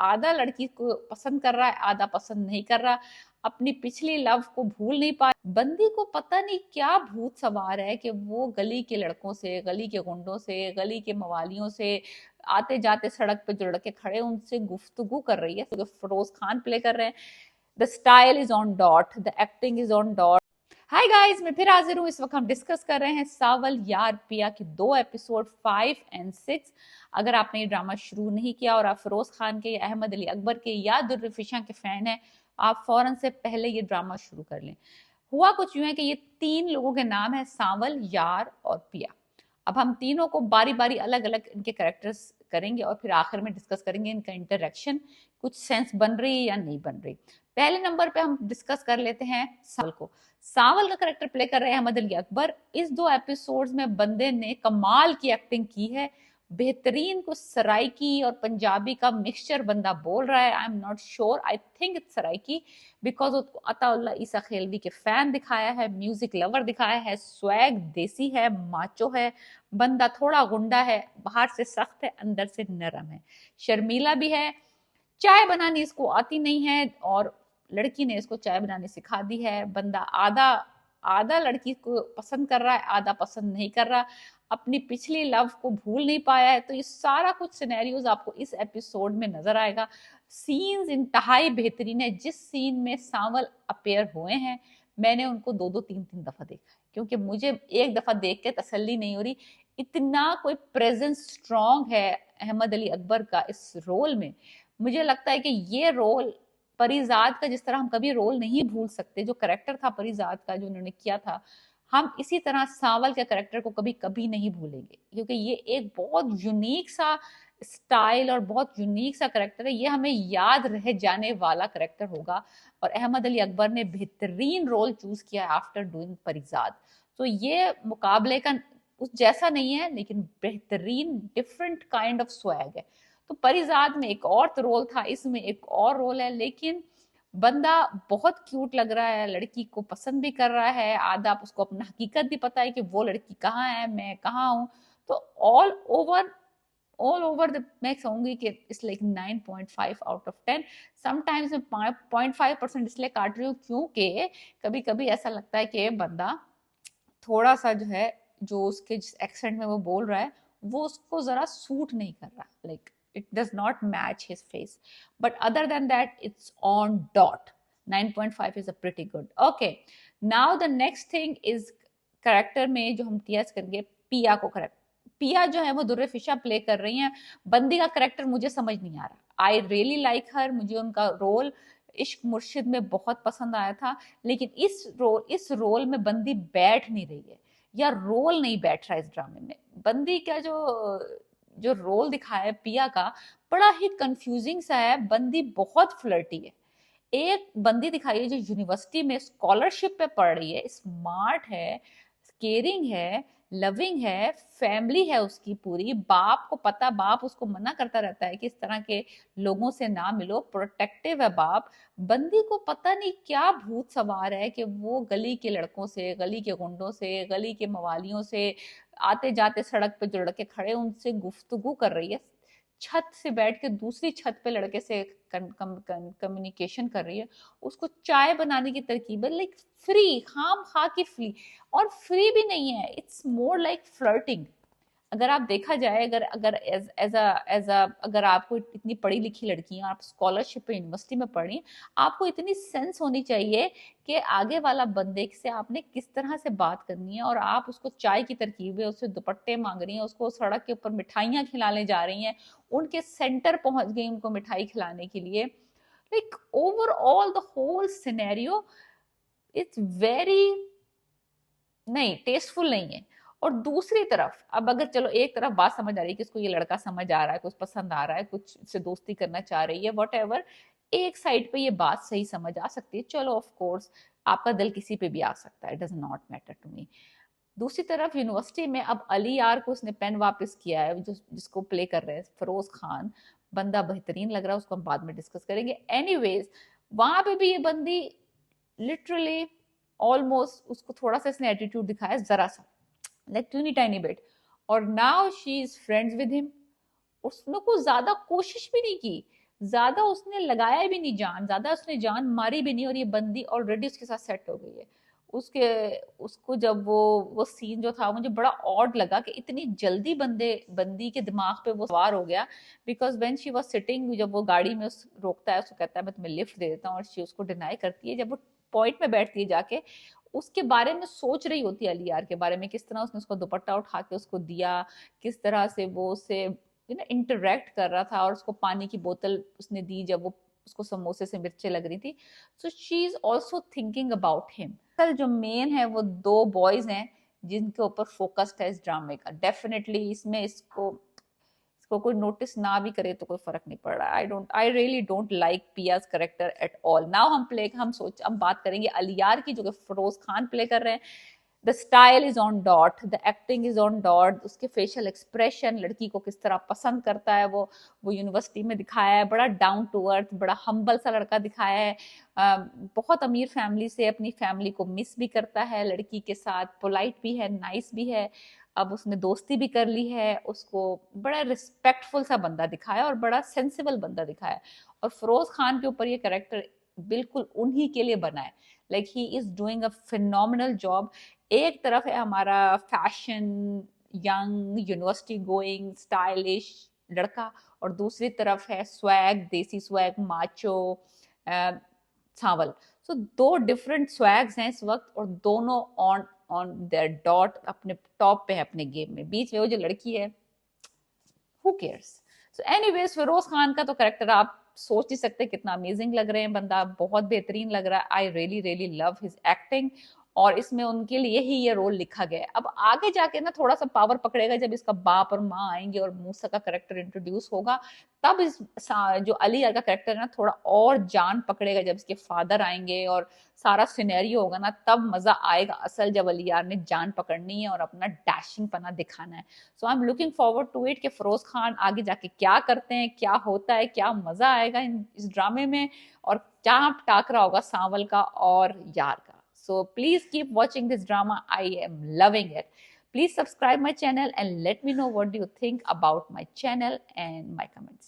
आधा लड़की को पसंद कर रहा है, आधा पसंद नहीं कर रहा, अपनी पिछली लव को भूल नहीं पाया। बंदी को पता नहीं क्या भूत सवार है कि वो गली के लड़कों से, गली के गुंडों से, गली के मवालियों से, आते जाते सड़क पे जो लड़के खड़े उनसे गुफ्तगू कर रही है। तो फिरोज खान प्ले कर रहे हैं। The style is on dot, the acting is on dot. Hi guys, मैं फिर हाजिर हूँ। इस वक्त हम डिस्कस कर रहे हैं सावल यार पिया के 2 एपिसोड 5 और 6। अगर आपने ये ड्रामा शुरू नहीं किया और आप फिरोज खान के या अहमद अली अकबर के या दुर्रफिशा के फैन हैं, आप फौरन से पहले ये ड्रामा शुरू कर लें। हुआ कुछ यूं है कि ये 3 लोगों के नाम है, सावल, यार और पिया। अब हम तीनों को बारी बारी अलग अलग इनके कैरेक्टर्स करेंगे और फिर आखिर में डिस्कस करेंगे इनका इंटरेक्शन कुछ सेंस बन रही है या नहीं बन रही। पहले नंबर पे हम डिस्कस कर लेते हैं सावल को। सावल का कैरेक्टर प्ले कर रहे हैं अहमद अली अकबर। इस 2 एपिसोड्स में बंदे ने कमाल की एक्टिंग की है। बेहतरीन कुछ सराइकी और पंजाबी का मिक्सचर बंदा बोल रहा है। I am not sure, I think it's Saraiki, because उसको अताउल्ला ईसा खेलवी के फैन दिखाया है, म्यूजिक लवर दिखाया है, स्वैग देसी है, माचो है, बंदा थोड़ा गुंडा है, बाहर से सख्त है, अंदर से नरम है, शर्मीला भी है। चाय बनानी इसको आती नहीं है और लड़की ने इसको चाय बनानी सिखा दी है। बंदा आधा आधा लड़की को पसंद कर रहा है, आधा पसंद नहीं कर रहा, अपनी पिछली लव को भूल नहीं पाया है। तो ये सारा कुछ सिनेरियोज आपको इस एपिसोड में नजर आएगा। सीन्स इंतहाई बेहतरीन है। जिस सीन में सांवल अपेयर हुए हैं, मैंने उनको 2-2 3-3 दफा देखा है, क्योंकि मुझे एक दफा देख के तसल्ली नहीं हो रही। इतना कोई प्रेजेंस स्ट्रॉन्ग है अहमद अली अकबर का इस रोल में। मुझे लगता है कि ये रोल परिजाद का, जिस तरह हम कभी रोल नहीं भूल सकते, जो करेक्टर था परिजाद का जो उन्होंने किया था, हम इसी तरह सांवल के करेक्टर को कभी कभी नहीं भूलेंगे, क्योंकि ये एक बहुत यूनिक सा स्टाइल और बहुत यूनिक सा करेक्टर है। ये हमें याद रह जाने वाला करेक्टर होगा। और अहमद अली अकबर ने बेहतरीन रोल चूज किया आफ्टर डूइंग परिजाद। तो ये मुकाबले का उस जैसा नहीं है, लेकिन बेहतरीन डिफरेंट काइंड ऑफ स्वैग है। तो परिजाद में एक और रोल था, इसमें एक और रोल है, लेकिन बंदा बहुत क्यूट लग रहा है, लड़की को पसंद भी कर रहा है, आधा उसको अपना हकीकत भी पता है कि वो लड़की कहाँ है, मैं कहाँ हूँ। तो ऑल ओवर द मैं कहूंगी कि it's like 9.5 out of 10। Sometimes मैं 0.5% इसलिए काट रही हूँ क्योंकि कभी कभी ऐसा लगता है कि बंदा थोड़ा सा जो है, जो उसके जिस एक्सेंट में वो बोल रहा है वो उसको जरा सूट नहीं कर रहा, like it does not match his face, but other than that it's on dot. 9.5 is a pretty good. Okay, now the next thing is character में जो हम टीएस करेंगे पिया को। करेक्ट पिया जो है वो दुर्रे फिशा प्ले कर रही हैं। बंदी का करेक्टर मुझे समझ नहीं आ रहा। आई रियली लाइक हर, मुझे उनका रोल इश्क मुर्शिद में बहुत पसंद आया था, लेकिन इस रोल में बंदी बैठ नहीं रही है, या रोल नहीं बैठ रहा इस ड्रामे में। बंदी का जो जो रोल दिखाया है पिया का, बड़ा ही कंफ्यूजिंग सा है। बंदी बहुत फ्लर्टी है। एक बंदी दिखाई है जो यूनिवर्सिटी में स्कॉलरशिप पे पढ़ रही है, स्मार्ट है, केयरिंग है, लविंग है, फैमिली है उसकी पूरी। बाप को पता, बाप उसको मना करता रहता है कि इस तरह के लोगों से ना मिलो, प्रोटेक्टिव है बाप। बंदी को पता नहीं क्या भूत सवार है कि वो गली के लड़कों से, गली के गुंडों से, गली के मवालियों से, आते जाते सड़क पे जो लड़के खड़े उनसे गुफ्तगू कर रही है। छत से बैठ के दूसरी छत पे लड़के से कम्युनिकेशन कर रही है। उसको चाय बनाने की तरकीब है, लाइक फ्री, खाम खा की फ्री। और फ्री भी नहीं है, इट्स मोर लाइक फ्लर्टिंग। अगर आप देखा जाए, अगर अगर एज अ अगर आपको इतनी पढ़ी लिखी लड़की हैं, आप स्कॉलरशिप पे यूनिवर्सिटी में पढ़ी, आपको इतनी सेंस होनी चाहिए कि आगे वाला बंदे से आपने किस तरह से बात करनी है। और आप उसको चाय की तरकीब है, उससे दुपट्टे मांग रही हैं, उसको सड़क के ऊपर मिठाइयाँ खिलाने जा रही हैं, उनके सेंटर पहुंच गई उनको मिठाई खिलाने के लिए। Like overall the whole scenario it's very नहीं टेस्टफुल नहीं है। और दूसरी तरफ, अब अगर चलो एक तरफ बात समझ आ रही है कि इसको ये लड़का समझ आ रहा है, कुछ पसंद आ रहा है, कुछ से दोस्ती करना चाह रही है, वट एवर, एक साइड पे ये बात सही समझ आ सकती है। चलो ऑफ कोर्स आपका दिल किसी पे भी आ सकता है, does not matter to me. दूसरी तरफ यूनिवर्सिटी में अब अली यार को उसने पेन वापस किया है, जिसको प्ले कर रहे हैं फिरोज खान। बंदा बेहतरीन लग रहा है, उसको हम बाद में डिस्कस करेंगे। एनीवेज, वहां पे भी ये बंदी लिटरली ऑलमोस्ट, उसको थोड़ा सा इसने एटीट्यूड दिखाया, जरा सा, लाइक टूनी टाइनी बिट। और now she is friends with him. उसने कुछ ज्यादा कोशिश भी नहीं की, ज्यादा उसने लगाया भी नहीं जान, ज्यादा उसने जान मारी भी नहीं, और ये बंदी ऑलरेडी उसके साथ सेट हो गई है। उसके उसको जब वो सीन जो था मुझे बड़ा ऑड लगा कि इतनी जल्दी बंदी के दिमाग पे वो सवार हो गया। Because when she was sitting, जब वो गाड़ी में रोकता है, उसको कहता है मैं तुम्हें लिफ्ट दे देता हूँ, और शी उसको डिनाई करती है। जब वो पॉइंट में बैठती है जाके, उसके बारे में सोच रही होती है अलियार के बारे में, किस तरह उसने उसको दुपट्टा उठा के उसको दिया, किस तरह से वो उससे इंटरेक्ट कर रहा था, और उसको पानी की बोतल उसने दी जब वो उसको समोसे से मिर्चें लग रही थी। So she is also thinking about him. कल जो मेन है वो दो बॉयज हैं जिनके ऊपर फोकस्ड है इस ड्रामे का। डेफिनेटली इसमें इसको इसको कोई नोटिस ना भी करे तो कोई फर्क नहीं पड़ रहा। आई रियली डोंट लाइक पियाज करेक्टर एट ऑल। नाउ हम बात करेंगे अलियार की, जो कि फिरोज खान प्ले कर रहे हैं। The style is on dot, the acting is on dot, उसके फेशियल एक्सप्रेशन, लड़की को किस तरह पसंद करता है वो यूनिवर्सिटी में दिखाया है, बड़ा डाउन टू अर्थ, बड़ा हम्बल सा लड़का दिखाया है। बहुत अमीर फैमिली से अपनी फैमिली को मिस भी करता है, लड़की के साथ पोलाइट भी है, नाइस भी है। अब उसने दोस्ती भी कर ली है, उसको बड़ा रिस्पेक्टफुल सा बंदा दिखाया और बड़ा सेंसिबल बंदा दिखाया। और फिरोज खान के ऊपर ये कैरेक्टर बिल्कुल उन्हीं के लिए बना है। Like he is doing a phenomenal job. एक तरफ है हमारा fashion, young, university going, stylish लड़का, और दूसरी तरफ है स्वैग, देसी स्वैग, माचो, सांवल। सो दो डिफरेंट स्वैग्स हैं इस वक्त, और दोनों ऑन देयर डॉट, अपने टॉप पे है अपने गेम में। बीच में वो जो लड़की है, who cares. So anyways, Firoz Khan का तो कैरेक्टर आप सोच ही सकते कितना अमेजिंग लग रहे हैं, बंदा बहुत बेहतरीन लग रहा है। I really really love his acting, और इसमें उनके लिए ही ये रोल लिखा गया है। अब आगे जाके ना थोड़ा सा पावर पकड़ेगा जब इसका बाप और माँ आएंगे और मूसा का कैरेक्टर इंट्रोड्यूस होगा, तब जो अली का कैरेक्टर है ना थोड़ा और जान पकड़ेगा। जब इसके फादर आएंगे और सारा सिनेरियो होगा ना, तब मजा आएगा असल, जब अली यार ने जान पकड़नी है और अपना डैशिंग पना दिखाना है। So I am looking forward to it कि फिरोज खान आगे जाके क्या करते हैं, क्या होता है, क्या मजा आएगा इस ड्रामे में, और क्या टाकरा होगा सांवल का और यार का। So please keep watching this drama, I am loving it. Please subscribe my channel and let me know what do you think about my channel and my comments.